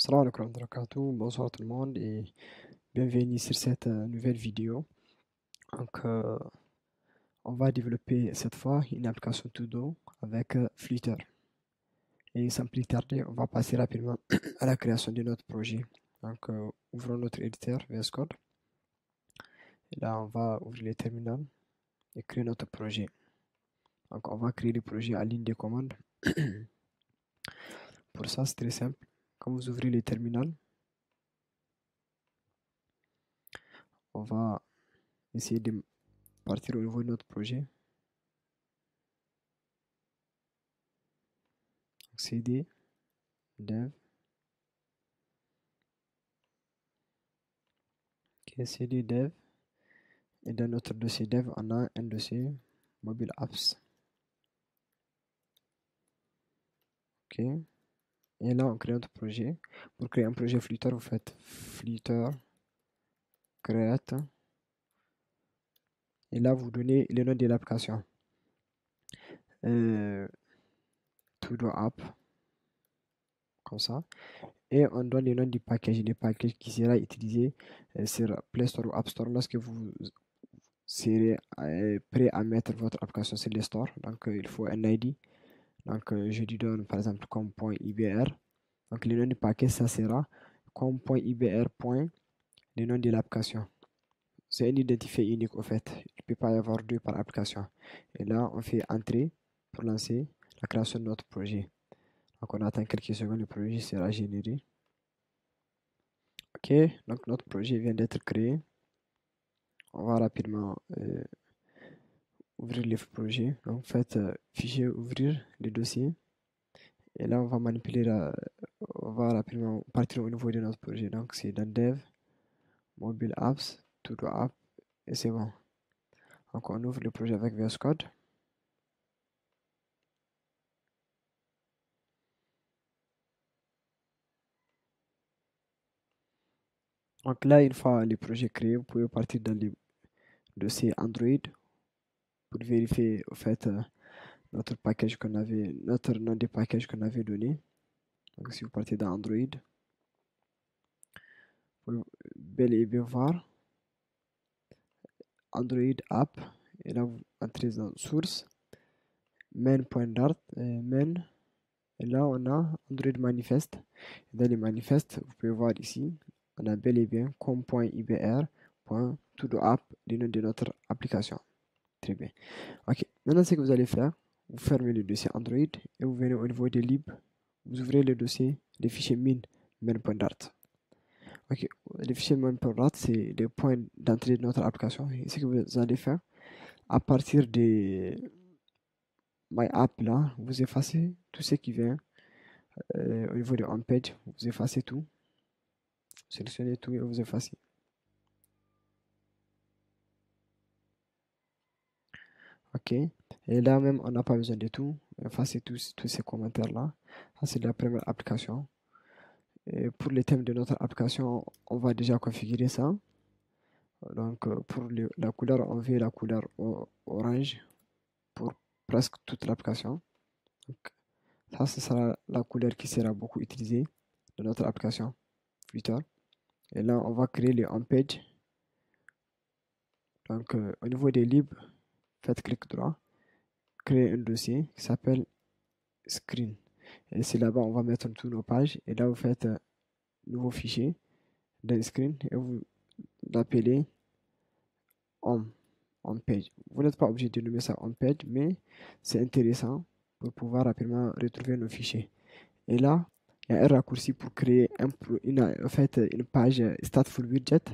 Salam alaikum wa rahmatullahi wa barakatuh. Bonsoir tout le monde et bienvenue sur cette nouvelle vidéo. Donc, on va développer cette fois une application Todo avec Flutter. Et sans plus tarder, on va passer rapidement à la création de notre projet. Donc, ouvrons notre éditeur VS Code. Et là, on va ouvrir le terminal et créer notre projet. Donc, on va créer le projet en ligne de commande. Pour ça, c'est très simple. Quand vous ouvrez le terminal, on va essayer de partir au niveau de notre projet. CD, dev, CD dev, et dans notre dossier dev, on a un dossier mobile apps. Ok. Et là, on crée notre projet. Pour créer un projet Flutter, vous faites Flutter create. Et là, vous donnez le nom de l'application. Todo app. Comme ça. Et on donne le nom du package qui sera utilisé sur Play Store ou App Store lorsque vous serez prêt à mettre votre application sur les stores. Donc, il faut un ID. Donc, je lui donne par exemple comme .ibr. Donc, le nom du paquet, ça sera com.ibr. Le nom de l'application. C'est un identifiant unique au fait. Il ne peut pas y avoir deux par application. Et là, on fait entrer pour lancer la création de notre projet. Donc, on attend quelques secondes, le projet sera généré. Ok, donc notre projet vient d'être créé. On va rapidement ouvrir le projet. Donc, faites fichier ouvrir le dossier. Et là, on va manipuler on va rapidement partir au niveau de notre projet. Donc, c'est dans Dev, Mobile Apps, Todo App, et c'est bon. Donc, on ouvre le projet avec VS Code. Donc là, une fois le projet créé, vous pouvez partir dans le dossier Android pour vérifier au fait notre package notre nom de package qu'on avait donné. Donc, si vous partez dans Android, vous pouvez bel et bien voir Android App. Et là, vous entrez dans Source, main.dart, main. Et là, on a Android Manifest. Dans les manifestes, vous pouvez voir ici, on a bel et bien com.ibr.todoapp, le nom de notre application. Très bien. Ok, maintenant ce que vous allez faire, vous fermez le dossier Android et vous venez au niveau des lib, vous ouvrez le dossier, les fichiers min.dart. Ok, les fichiers min.dart, c'est les points d'entrée de notre application. Et ce que vous allez faire, à partir de My App là, vous effacez tout ce qui vient au niveau de homepage, vous effacez tout, sélectionnez tout et vous effacez. Ok, et là même on n'a pas besoin de tout, effacez tous ces commentaires là. Ça c'est la première application. Et pour les thèmes de notre application, on va déjà configurer ça. Donc pour la couleur, on veut la couleur orange pour presque toute l'application. Ça, ce sera la couleur qui sera beaucoup utilisée dans notre application Flutter. Et là, on va créer le homepage. Donc au niveau des libres, faites clic droit, créer un dossier qui s'appelle Screen. Et c'est là-bas, on va mettre toutes nos pages. Et là, vous faites nouveau fichier dans Screen et vous l'appelez home page. Vous n'êtes pas obligé de nommer ça home page, mais c'est intéressant pour pouvoir rapidement retrouver nos fichiers. Et là, il y a un raccourci pour créer en fait, une page Stateful Widget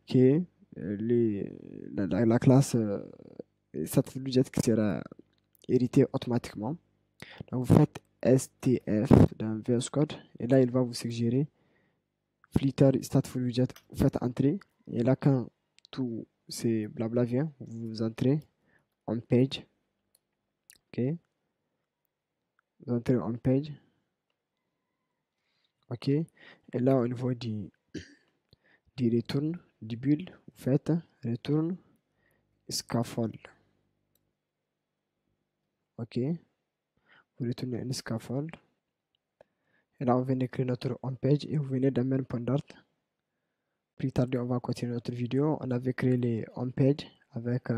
qui est la classe Stateful Widget qui sera héritée automatiquement. Donc vous faites STF dans VS Code et là il va vous suggérer Flutter Stateful Widget. Vous faites entrer et là quand tout ces blabla vient, vous entrez en page. Ok, vous entrez en page. Ok, et là au niveau du return, du build, vous faites return scaffold. Ok, vous retournez un scaffold Et là, on vient de créer notre homepage et vous venez de mettre point d'art. Plus tard, on va continuer notre vidéo. On avait créé les homepages avec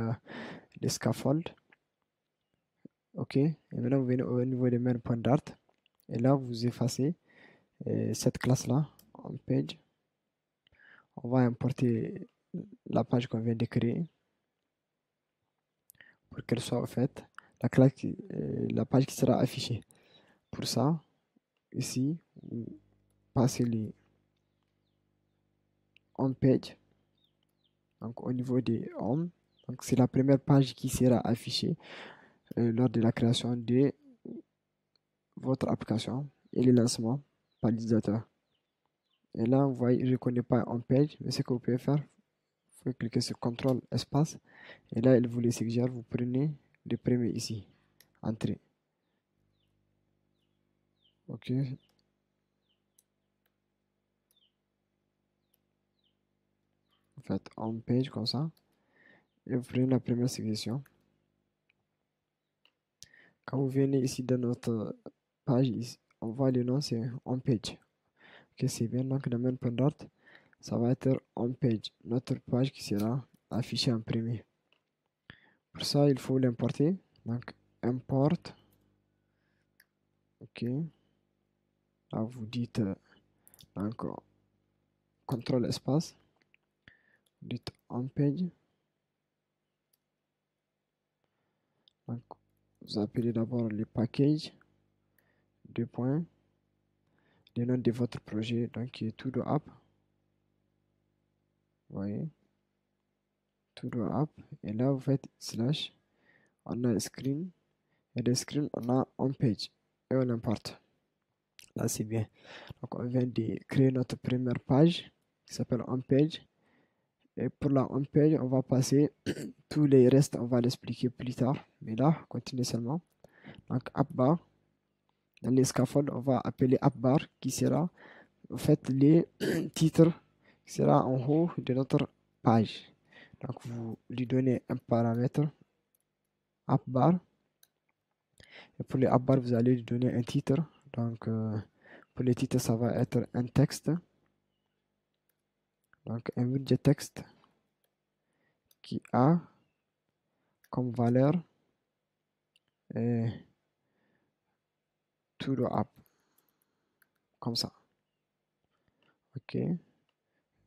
les scaffolds. Ok. Et maintenant, vous venez au niveau des main point d'art. Et là, vous effacez cette classe-là, homepage. On va importer la page qu'on vient de créer pour qu'elle soit en fait la page qui sera affichée. Pour ça, ici, vous passez les homepage. Donc au niveau des home, donc c'est la première page qui sera affichée lors de la création de votre application et le lancement par l'utilisateur. Et là, vous voyez, je ne connais pas homepage, mais ce que vous pouvez faire, vous pouvez cliquer sur CTRL espace et là, il vous le suggère, vous prenez le premier ici, entrée. Ok. Vous faites homepage comme ça et vous prenez la première suggestion. Quand vous venez ici dans notre page, on voit le nom, c'est homepage. Ok, c'est bien. Donc, dans même point d'art, ça va être homepage, notre page qui sera affichée en premier. Pour ça, il faut l'importer. Donc, import. Ok. Là, vous dites donc, contrôle espace. Vous dites homepage. Donc, vous appelez d'abord le package. Deux points. Le nom de votre projet, donc, qui est Todo App. Vous voyez. Todo App. Et là, vous faites slash. On a screen. Et de screen, on a homepage. Et on importe. Là, c'est bien. Donc, on vient de créer notre première page qui s'appelle homepage. Et pour la homepage, on va passer tous les restes, on va l'expliquer plus tard. Mais là, continuez seulement. Donc, appbar. Dans les scaffolds, on va appeler appbar qui sera en fait les titres qui sera en haut de notre page. Donc, vous lui donnez un paramètre appbar. Et pour les appbar, vous allez lui donner un titre. Donc, pour les titres, ça va être un texte. Donc, un widget texte qui a comme valeur Todo App. Comme ça. OK. Et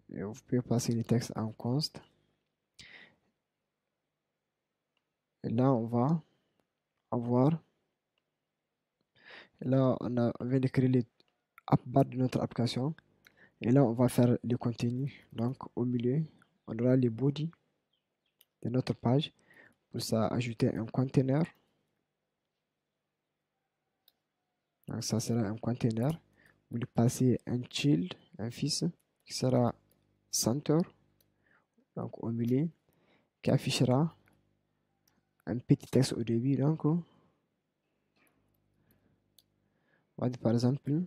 vous pouvez passer les textes en const. Et là, on va avoir. Et là, on vient de créer les app bar de notre application. Et là, on va faire le contenu. Donc, au milieu, on aura les body de notre page. Pour ça, ajouter un container. Donc, ça sera un container. Vous lui passez un child, un fils, qui sera center. Donc, au milieu, qui affichera un petit texte au début. Donc, on va dire par exemple,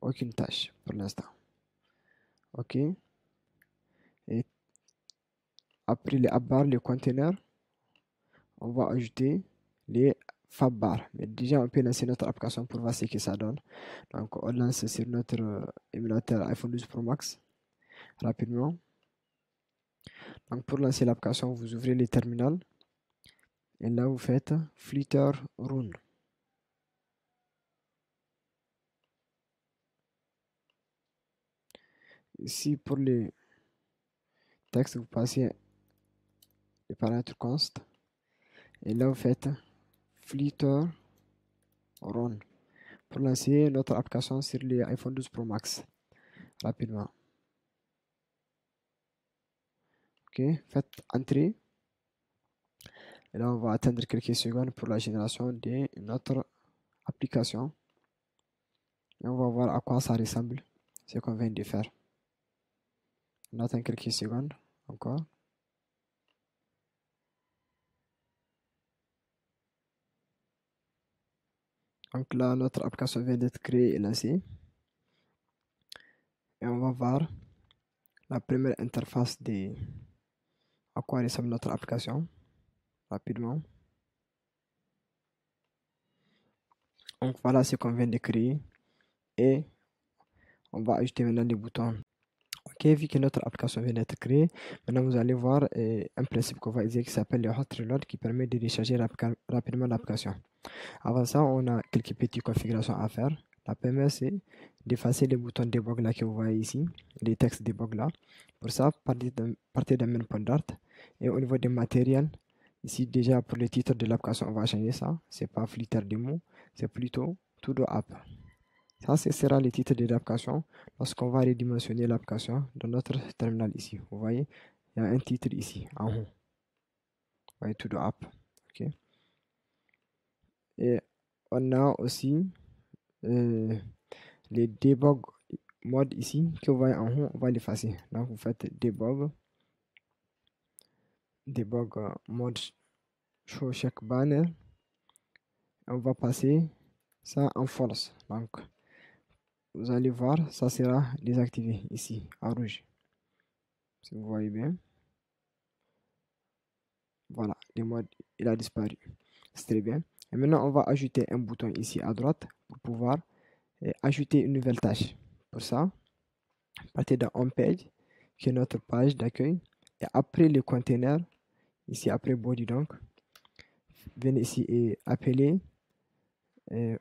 aucune tâche pour l'instant. OK. Et après les app les containers, on va ajouter les fab Mais déjà, on peut lancer notre application pour voir ce que ça donne. Donc, on lance sur notre émulateur iPhone 12 Pro Max rapidement. Donc, pour lancer l'application, vous ouvrez les terminals et là, vous faites Flutter Run. Ici, pour les textes, vous passez les paramètres const et là, vous faites Flutter Run pour lancer notre application sur les iPhone 12 Pro Max rapidement. Ok, faites entrer. Et là, on va attendre quelques secondes pour la génération de notre application. Et on va voir à quoi ça ressemble, ce qu'on vient de faire. On attend quelques secondes encore. Donc là, notre application vient d'être créée et lancée. Et on va voir la première interface de à quoi ressemble notre application rapidement. Donc voilà ce qu'on vient de créer et on va ajouter maintenant les boutons. Ok, vu que notre application vient d'être créée, maintenant vous allez voir un principe qu'on va utiliser qui s'appelle le hot reload qui permet de décharger rapidement l'application. Avant ça, on a quelques petites configurations à faire. La première, c'est d'effacer les boutons debug là que vous voyez ici, les textes debug là. Pour ça, partez d'un main point Dart et au niveau des matériels, ici déjà pour le titre de l'application, on va changer ça. C'est pas Flitter Demo, c'est plutôt Todo App. Ça, ce sera le titre de l'application lorsqu'on va redimensionner l'application dans notre terminal ici. Vous voyez, il y a un titre ici en haut. Vous voyez Todo App. Ok. Et on a aussi les debug mode ici que vous voyez en haut, on va l'effacer. Donc vous faites debug mode show check banner. On va passer ça en false. Donc vous allez voir, ça sera désactivé ici en rouge. Si vous voyez bien. Voilà, le mode il a disparu. C'est très bien. Et maintenant, on va ajouter un bouton ici à droite pour pouvoir ajouter une nouvelle tâche. Pour ça, partez dans Home Page, qui est notre page d'accueil. Et après le container, ici après Body donc, venez ici et appeler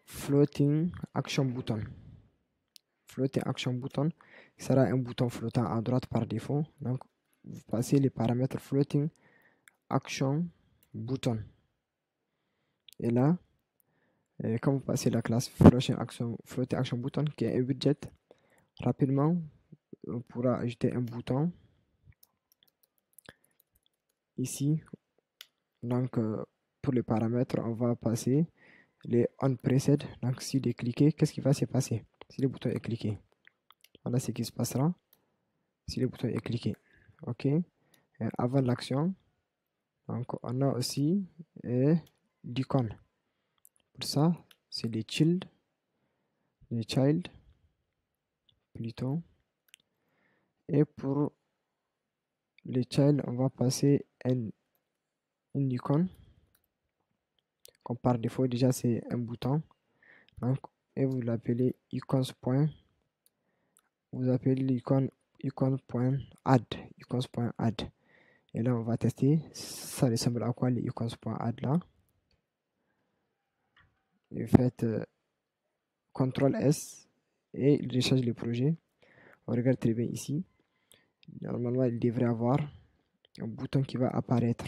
Floating Action Button. Floating Action Button sera un bouton flottant à droite par défaut. Donc, vous passez les paramètres Floating Action Button. Et là, quand vous passez la classe Floating Action Button, qui est un widget, rapidement, on pourra ajouter un bouton ici. Donc, pour les paramètres, on va passer les onPreset. Donc, s'il est cliqué, qu'est-ce qui va se passer si le bouton est cliqué? Voilà ce qui se passera si le bouton est cliqué. OK. Et avant l'action, donc on a aussi l'icône. Pour ça, c'est les child plutôt. Et pour les child, on va passer une icône. Comme par défaut, déjà c'est un bouton. Donc, et vous l'appelez icons. Vous appelez l'icône icons.add. Et là, on va tester. Ça ressemble à quoi les icons.add là? Et faites CTRL S et il recharge le projet. On regarde très bien ici. Normalement, il devrait avoir un bouton qui va apparaître.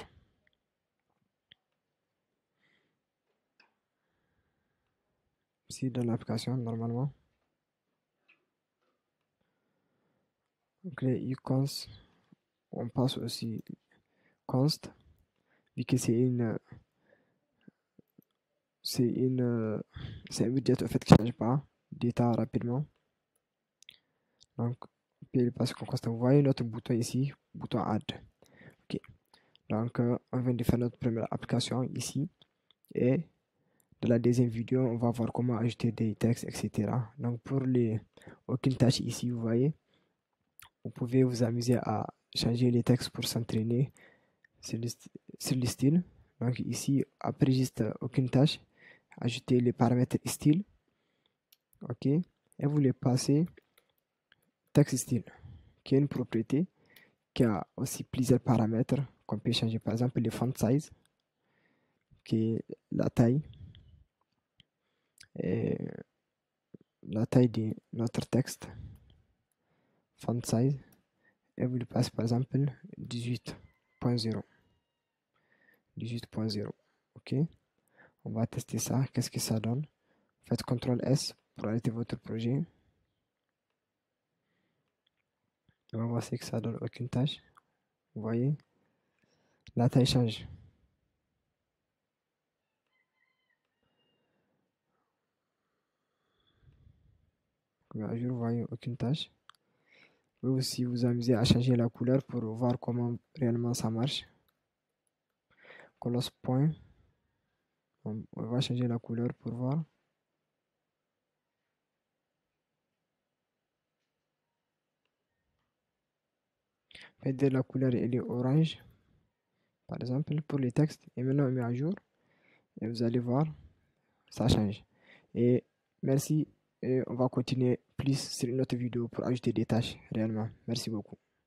Ici dans l'application, normalement. Donc les icons, on passe aussi const, vu que c'est un widget en fait qui ne change pas d'état rapidement. Donc, puis parce qu'on constate, vous voyez notre bouton ici, bouton add. Ok. Donc, on vient de faire notre première application ici. Et dans la deuxième vidéo, on va voir comment ajouter des textes, etc. Donc, pour les aucune tâche ici, vous voyez, vous pouvez vous amuser à changer les textes pour s'entraîner sur le style. Donc, ici, après juste aucune tâche, ajouter les paramètres style. Ok. Et vous les passez text style, qui est une propriété qui a aussi plusieurs paramètres qu'on peut changer. Par exemple, le font size, qui est la taille, et la taille de notre texte, font size, et vous le passez par exemple 18.0. 18.0. Ok, on va tester ça. Qu'est-ce que ça donne? Faites CTRL S pour arrêter votre projet. On va voir si que ça donne aucune tâche. Vous voyez, la taille change. À jour, vous voyez aucune tâche. Vous pouvez aussi vous amuser à changer la couleur pour voir comment réellement ça marche. Colosse point. On va changer la couleur pour voir. Dès la couleur elle est orange, par exemple, pour les textes. Et maintenant on met à jour. Et vous allez voir, ça change. Et merci. Et on va continuer plus sur une autre vidéo pour ajouter des tâches réellement. Merci beaucoup.